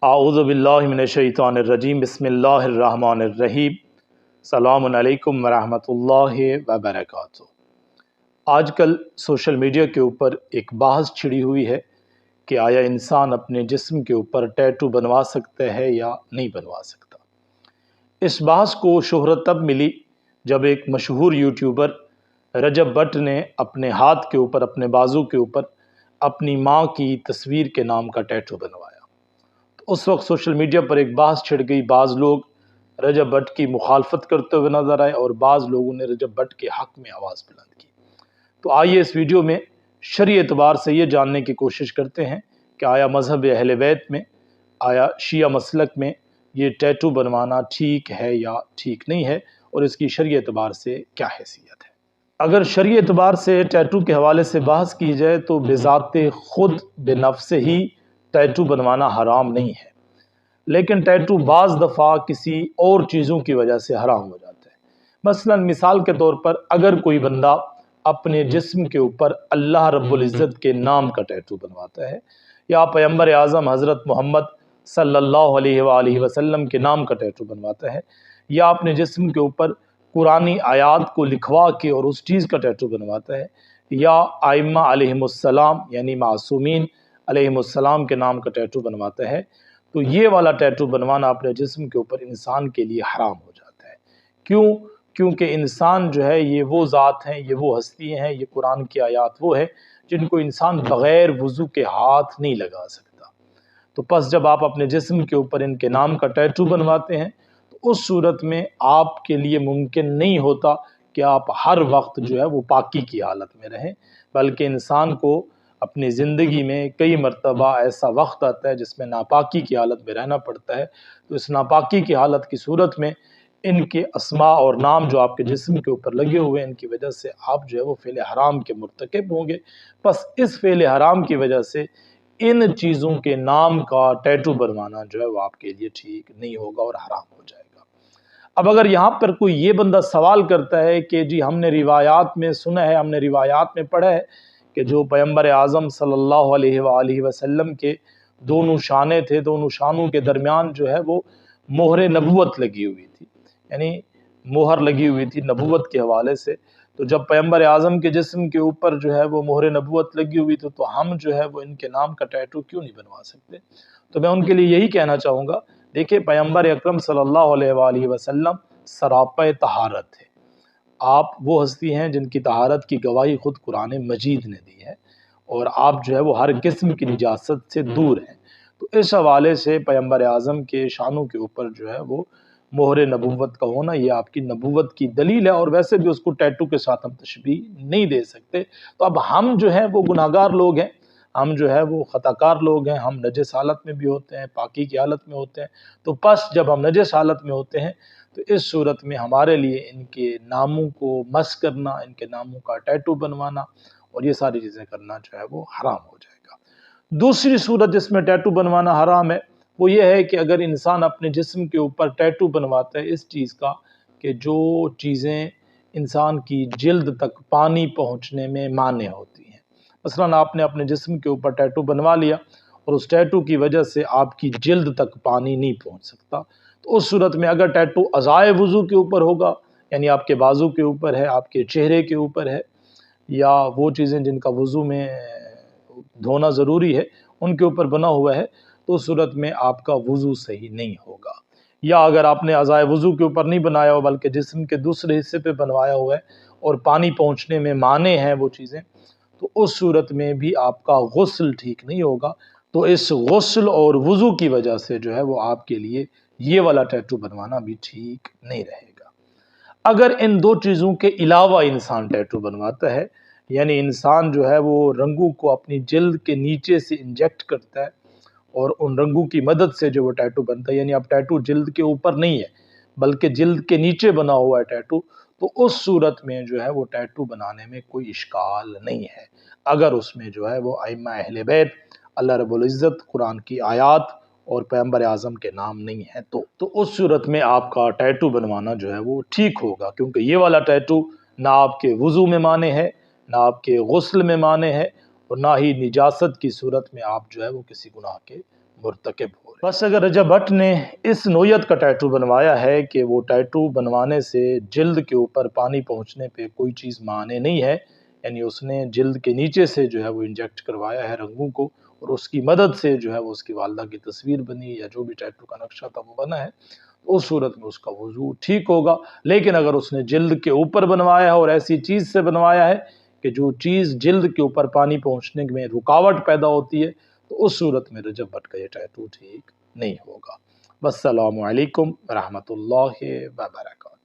اعوذ باللہ من الشیطان الرجیم بسم اللہ الرحمن الرحیم السلام علیکم ورحمۃ اللہ وبرکاتہ۔ آج کل سوشل میڈیا کے اوپر ایک بحث چھڑی ہوئی ہے کہ آیا انسان اپنے جسم کے اوپر ٹیٹو بنوا سکتا ہے یا نہیں بنوا سکتا۔ اس بحث کو شہرت تب ملی جب ایک مشہور یوٹیوبر رجب بٹ نے اپنے ہاتھ کے اوپر، اپنے بازو کے اوپر اپنی ماں کی تصویر کے نام کا ٹیٹو بنوایا۔ اس وقت سوشل میڈیا پر ایک بحث چھڑ گئی، بعض لوگ رجب بٹ کی مخالفت کرتے ہوئے نظر آئے اور بعض لوگوں نے رجب بٹ کے حق میں آواز بلند کی۔ تو آئیے اس ویڈیو میں شرعی اعتبار سے یہ جاننے کی کوشش کرتے ہیں کہ آیا مذہب اہل بیت میں، آیا شیعہ مسلک میں یہ ٹیٹو بنوانا ٹھیک ہے یا ٹھیک نہیں ہے، اور اس کی شرعی اعتبار سے کیا حیثیت ہے۔ اگر شرعی اعتبار سے ٹیٹو کے حوالے سے بحث کی جائے تو بذات خود بنفس ہی ٹیٹو بنوانا حرام نہیں ہے، لیکن ٹیٹو بعض دفعہ کسی اور چیزوں کی وجہ سے حرام ہو جاتا ہے۔ مثلا مثال کے طور پر اگر کوئی بندہ اپنے جسم کے اوپر اللہ رب العزت کے نام کا ٹیٹو بنواتا ہے، یا پیغمبر اعظم حضرت محمد صلی اللہ علیہ وآلہ وسلم کے نام کا ٹیٹو بنواتا ہے، یا اپنے جسم کے اوپر قرآنی آیات کو لکھوا کے اور اس چیز کا ٹیٹو بنواتا ہے، یا ائمہ علیہم السلام یعنی معصومین علیہم السلام کے نام کا ٹیٹو بنواتا ہے، تو یہ والا ٹیٹو بنوانا اپنے جسم کے اوپر انسان کے لیے حرام ہو جاتا ہے۔ کیوں؟ کیونکہ انسان جو ہے یہ وہ ذات ہیں، یہ وہ ہستی ہیں، یہ قرآن کی آیات وہ ہے جن کو انسان بغیر وضو کے ہاتھ نہیں لگا سکتا۔ تو پس جب آپ اپنے جسم کے اوپر ان کے نام کا ٹیٹو بنواتے ہیں تو اس صورت میں آپ کے لیے ممکن نہیں ہوتا کہ آپ ہر وقت جو ہے وہ پاکی کی حالت میں رہیں، بلکہ انسان کو اپنی زندگی میں کئی مرتبہ ایسا وقت آتا ہے جس میں ناپاکی کی حالت میں رہنا پڑتا ہے۔ تو اس ناپاکی کی حالت کی صورت میں ان کے اسماء اور نام جو آپ کے جسم کے اوپر لگے ہوئے ہیں، ان کی وجہ سے آپ جو ہے وہ فعل حرام کے مرتکب ہوں گے۔ بس اس فعل حرام کی وجہ سے ان چیزوں کے نام کا ٹیٹو بنوانا جو ہے وہ آپ کے لیے ٹھیک نہیں ہوگا اور حرام ہو جائے گا۔ اب اگر یہاں پر کوئی یہ بندہ سوال کرتا ہے کہ جی ہم نے روایات میں سنا ہے، ہم نے روایات میں پڑھا ہے کہ جو پیغمبر اعظم صلی اللہ علیہ وآلہ وسلم کے دونوں شانے تھے، دونوں شانوں کے درمیان جو ہے وہ مہر نبوت لگی ہوئی تھی، یعنی مہر لگی ہوئی تھی نبوت کے حوالے سے، تو جب پیغمبر اعظم کے جسم کے اوپر جو ہے وہ مہر نبوت لگی ہوئی تھی تو ہم جو ہے وہ ان کے نام کا ٹیٹو کیوں نہیں بنوا سکتے؟ تو میں ان کے لیے یہی کہنا چاہوں گا، دیکھیں پیغمبر اکرم صلی اللہ علیہ وآلہ وسلم سراپا طہارت ہے۔ آپ وہ ہستی ہیں جن کی طہارت کی گواہی خود قرآن مجید نے دی ہے، اور آپ جو ہے وہ ہر قسم کی نجاست سے دور ہیں۔ تو اس حوالے سے پیغمبر اعظم کے شانوں کے اوپر جو ہے وہ مہر نبوت کا ہونا یہ آپ کی نبوت کی دلیل ہے، اور ویسے بھی اس کو ٹیٹو کے ساتھ ہم تشبیہ نہیں دے سکتے۔ تو اب ہم جو ہے وہ گناہگار لوگ ہیں، ہم جو ہے وہ خطا کار لوگ ہیں، ہم نجس حالت میں بھی ہوتے ہیں، پاکی کی حالت میں ہوتے ہیں۔ تو پس جب ہم نجس حالت میں ہوتے ہیں تو اس صورت میں ہمارے لیے ان کے ناموں کو مس کرنا، ان کے ناموں کا ٹیٹو بنوانا اور یہ ساری چیزیں کرنا جو ہے وہ حرام ہو جائے گا۔ دوسری صورت جس میں ٹیٹو بنوانا حرام ہے وہ یہ ہے کہ اگر انسان اپنے جسم کے اوپر ٹیٹو بنواتا ہے اس چیز کا کہ جو چیزیں انسان کی جلد تک پانی پہنچنے میں مانع ہوتی ہیں۔ مثلا آپ نے اپنے جسم کے اوپر ٹیٹو بنوا لیا اور اس ٹیٹو کی وجہ سے آپ کی جلد تک پانی نہیں پہنچ سکتا، تو اس صورت میں اگر ٹیٹو اعضائے وضو کے اوپر ہوگا، یعنی آپ کے بازو کے اوپر ہے، آپ کے چہرے کے اوپر ہے، یا وہ چیزیں جن کا وضو میں دھونا ضروری ہے ان کے اوپر بنا ہوا ہے، تو اس صورت میں آپ کا وضو صحیح نہیں ہوگا۔ یا اگر آپ نے اعضائے وضو کے اوپر نہیں بنایا ہو بلکہ جسم کے دوسرے حصے پہ بنوایا ہوا ہے اور پانی پہنچنے میں مانع ہیں وہ چیزیں، تو اس صورت میں بھی آپ کا غسل ٹھیک نہیں ہوگا۔ تو اس غسل اور وضو کی وجہ سے جو ہے وہ آپ کے لیے یہ والا ٹیٹو بنوانا بھی ٹھیک نہیں رہے گا۔ اگر ان دو چیزوں کے علاوہ انسان ٹیٹو بنواتا ہے، یعنی انسان جو ہے وہ رنگوں کو اپنی جلد کے نیچے سے انجیکٹ کرتا ہے اور ان رنگوں کی مدد سے جو وہ ٹیٹو بنتا ہے، یعنی اب ٹیٹو جلد کے اوپر نہیں ہے بلکہ جلد کے نیچے بنا ہوا ہے ٹیٹو، تو اس صورت میں جو ہے وہ ٹیٹو بنانے میں کوئی اشکال نہیں ہے، اگر اس میں جو ہے وہ ائمہ اہل بیت، اللہ رب العزت، قرآن کی آیات اور پیغمبر اعظم کے نام نہیں ہیں تو اس صورت میں آپ کا ٹیٹو بنوانا جو ہے وہ ٹھیک ہوگا، کیونکہ یہ والا ٹیٹو نہ آپ کے وضو میں مانع ہے، نہ آپ کے غسل میں مانع ہے، اور نہ ہی نجاست کی صورت میں آپ جو ہے وہ کسی گناہ کے مرتکب ہو رہے۔ بس اگر رجب بھٹ نے اس نوعیت کا ٹیٹو بنوایا ہے کہ وہ ٹیٹو بنوانے سے جلد کے اوپر پانی پہنچنے پہ کوئی چیز مانے نہیں ہے، یعنی اس نے جلد کے نیچے سے جو ہے وہ انجیکٹ کروایا ہے رنگوں کو، اور اس کی مدد سے جو ہے وہ اس کی والدہ کی تصویر بنی یا جو بھی ٹیٹو کا نقشہ تھا وہ بنا ہے، اس صورت میں اس کا وضو ٹھیک ہوگا۔ لیکن اگر اس نے جلد کے اوپر بنوایا ہے اور ایسی چیز سے بنوایا ہے کہ جو چیز جلد کے اوپر پانی پہنچنے میں رکاوٹ پیدا ہوتی ہے، تو اس صورت میں رجب بھٹ کا یہ ٹیٹو ٹھیک نہیں ہوگا۔ والسلام علیکم ورحمۃ اللہ وبرکاتہ۔